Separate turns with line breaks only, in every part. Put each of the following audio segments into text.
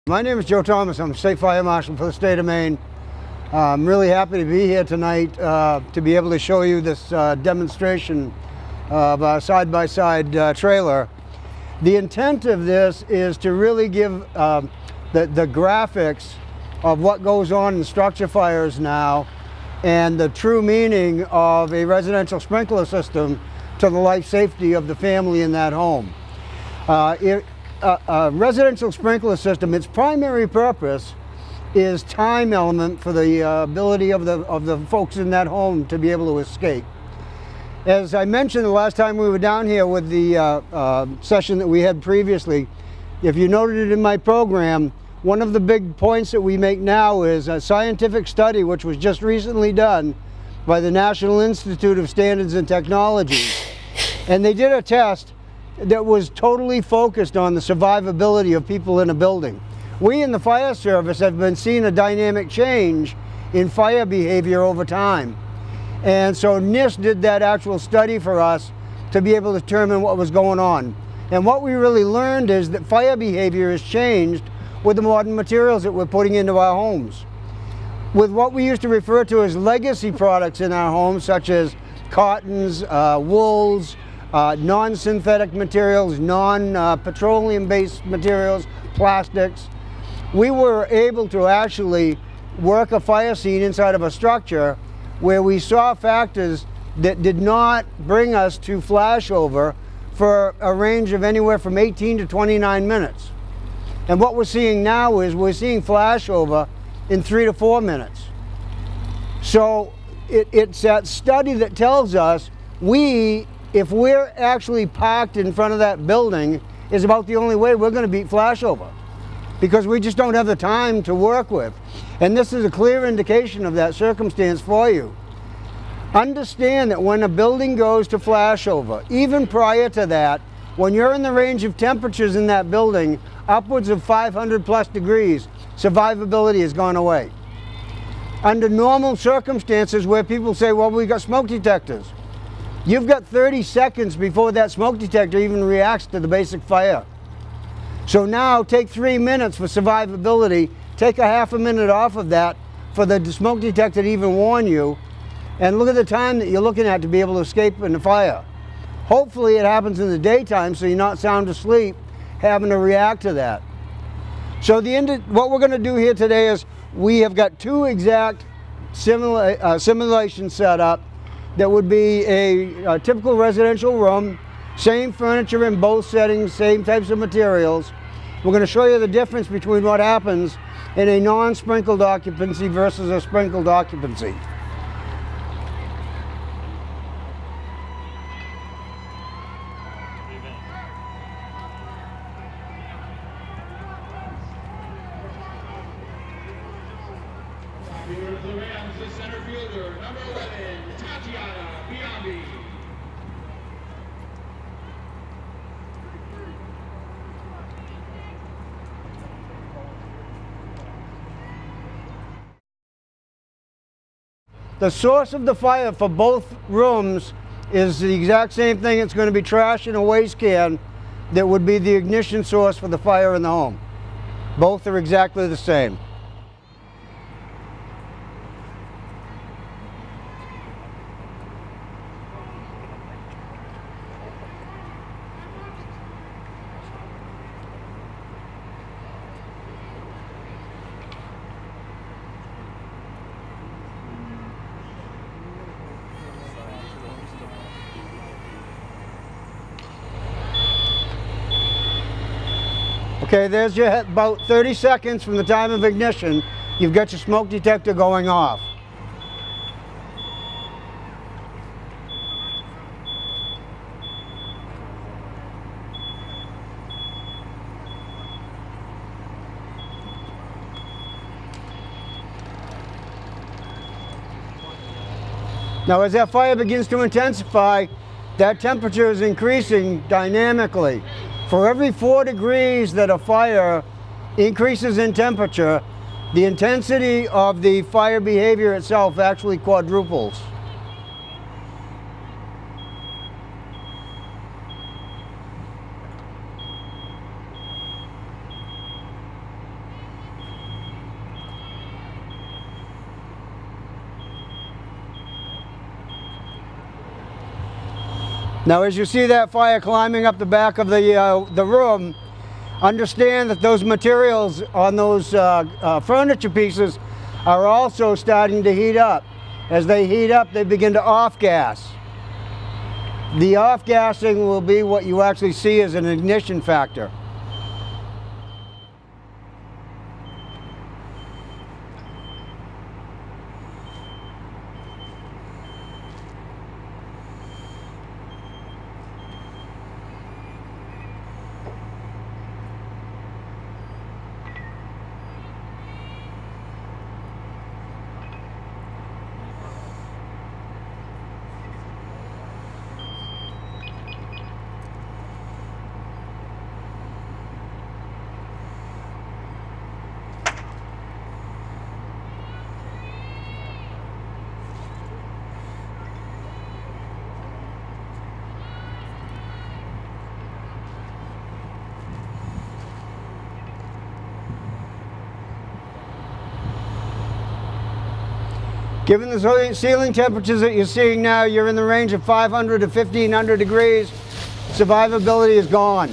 My name is Joe Thomas. I'm State Fire Marshal for the state of Maine. I'm really happy to be here tonight to be able to show you this demonstration of our side-by-side trailer. The intent of this is to really give the graphics of what goes on in structure fires now and the true meaning of a residential sprinkler system to the life safety of the family in that home. A residential sprinkler system, its primary purpose is time element for the ability of the folks in that home to be able to escape. As I mentioned the last time we were down here with the session that we had previously, if you noted it in my program, one of the big points that we make now is a scientific study which was just recently done by the National Institute of Standards and Technology. And they did a test that was totally focused on the survivability of people in a building. We in the fire service have been seeing a dynamic change in fire behavior over time. And so NIST did that actual study for us to be able to determine what was going on. And what we really learned is that fire behavior has changed with the modern materials that we're putting into our homes. With what we used to refer to as legacy products in our homes, such as cottons, wools, non-synthetic materials, non-petroleum-based materials, plastics, we were able to actually work a fire scene inside of a structure where we saw factors that did not bring us to flashover for a range of anywhere from 18 to 29 minutes. And what we're seeing now is we're seeing flashover in 3 to 4 minutes. So it's that study that tells us if we're actually parked in front of that building, is about the only way we're going to beat flashover, because we just don't have the time to work with. And this is a clear indication of that circumstance for you. Understand that when a building goes to flashover, even prior to that, when you're in the range of temperatures in that building, upwards of 500 plus degrees, survivability has gone away. Under normal circumstances where people say, well, we got smoke detectors, you've got 30 seconds before that smoke detector even reacts to the basic fire. So now take 3 minutes for survivability, take a half a minute off of that for the smoke detector to even warn you, and look at the time that you're looking at to be able to escape in the fire. Hopefully it happens in the daytime so you're not sound asleep having to react to that. So what we're going to do here today is we have got two exact simulations set up that would be a typical residential room, same furniture in both settings, same types of materials. We're going to show you the difference between what happens in a non-sprinkled occupancy versus a sprinkled occupancy.
Center fielder, number 11, Tatiana Biambi.
The source of the fire for both rooms is the exact same thing. It's going to be trash in a waste can that would be the ignition source for the fire in the home. Both are exactly the same. Okay, there's your about 30 seconds from the time of ignition. You've got your smoke detector going off. Now, as that fire begins to intensify, that temperature is increasing dynamically. For every 4 degrees that a fire increases in temperature, the intensity of the fire behavior itself actually quadruples. Now as you see that fire climbing up the back of the room, understand that those materials on those furniture pieces are also starting to heat up. As they heat up, they begin to off-gas. The off-gassing will be what you actually see as an ignition factor. Given the ceiling temperatures that you're seeing now, you're in the range of 500 to 1500 degrees. Survivability is gone.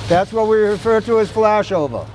That's what we refer to as flashover.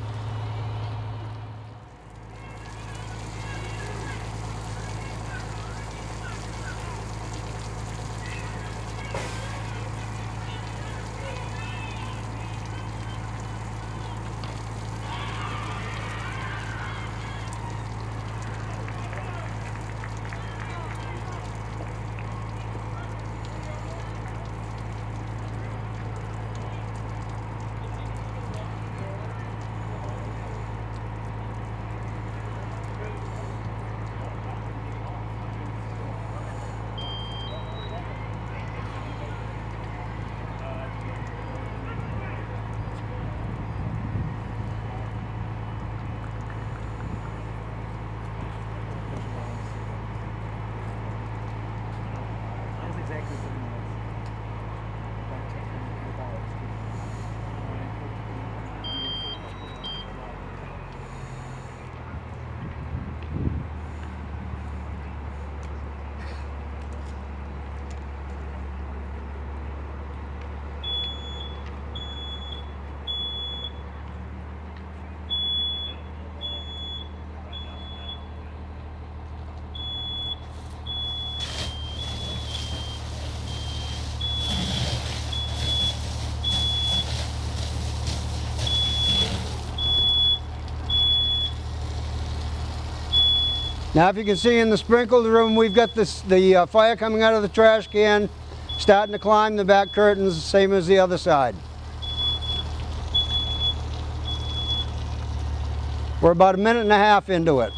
Now if you can see in the sprinkled room, we've got the fire coming out of the trash can, starting to climb the back curtains, same as the other side. We're about a minute and a half into it.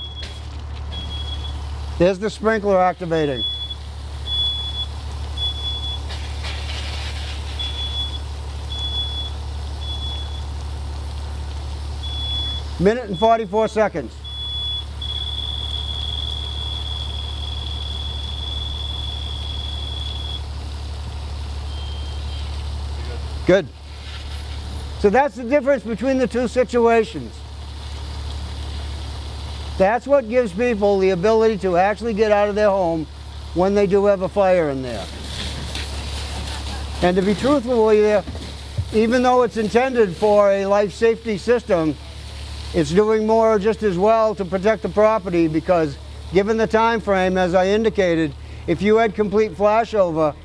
There's the sprinkler activating. Minute and 44 seconds. Good. So that's the difference between the two situations. That's what gives people the ability to actually get out of their home when they do have a fire in there. And to be truthful with you, even though it's intended for a life safety system, it's doing more just as well to protect the property, because given the time frame, as I indicated, if you had complete flashover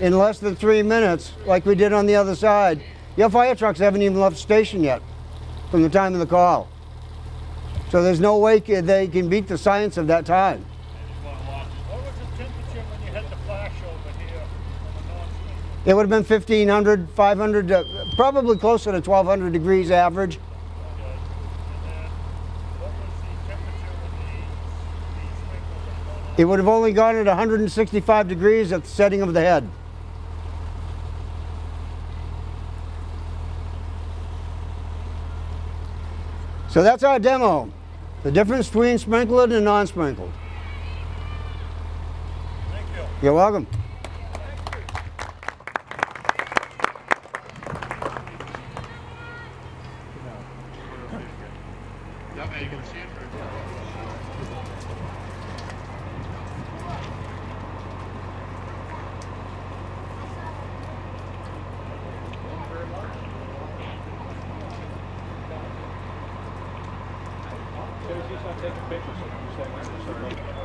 in less than 3 minutes, like we did on the other side, your fire trucks haven't even left the station yet from the time of the call. So there's no way they can beat the science of that time.
What was the temperature when you had the flashover here on the north side?
It would have been 1500, 500, probably closer to 1200 degrees average.
Okay. And then what was the temperature when the sprinklers were going on?
It would have only gone at 165 degrees at the setting of the head. So that's our demo. The difference between sprinkled and non-sprinkled.
Thank you.
You're welcome.
Yep, and you can see it.
Seriously, start taking pictures of them.